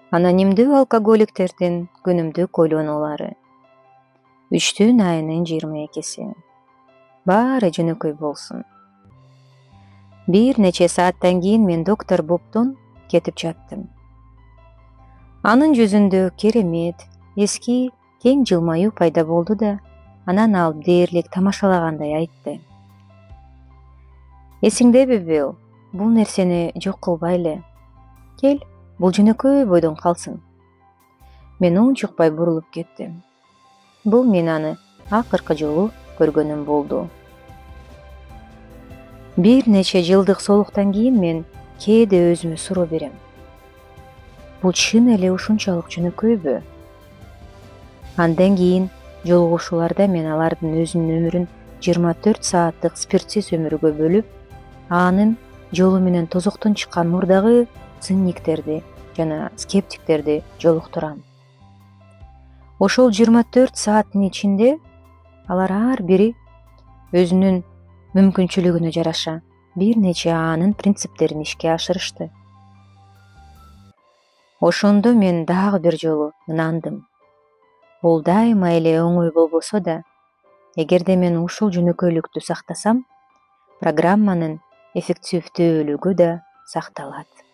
Анонимдүү алкоголиктердин күнүмдүк ойлонуулары. 3 айынын 22-си. Баары жөнөкөй болсун. Бир нече сааттан кийин мен доктор Бобдон кетип жаттым. Анын жүзүндө керемет, эски, кең жылмаюу пайда болду да, анан ал дээрлик тамашалагандай айтты. Эсиңдеби, Билл, бул нерсени жок кылбайлы. Кел, бул жөнөкөй бойдон калсын. Мен унчукпай бурулуп кеттим. Бул мен аны акыркы жолу көргөнүм болду. Бир нече жылдык соолуктан кийин мен кээде өзүмө суроо берем. Бул чын эле ушунчалык жөнөкөйбү? Андан кийин жолугушууларда мен алардын өзүнүн өмүрүн 24 сааттык спиртсиз өмүргө бөлүп, анын жолу менен тозоктон чыккан мурдагы цинниктерди жана скептиктерди жолуктурам. Ошол 24 сааттын ичинде алар ар бири өзүнүн мүмкүнчүлүгүнө жараша бир нече анын принциптерин ишке ашырышты. Ошондо мен дагы бир жолу ынандым. Бул дайыма эле оңой болбосо да, эгерде мен ушул жөнөкөйлүктү сактасам, программанын эффективдүүлүгү да сакталат.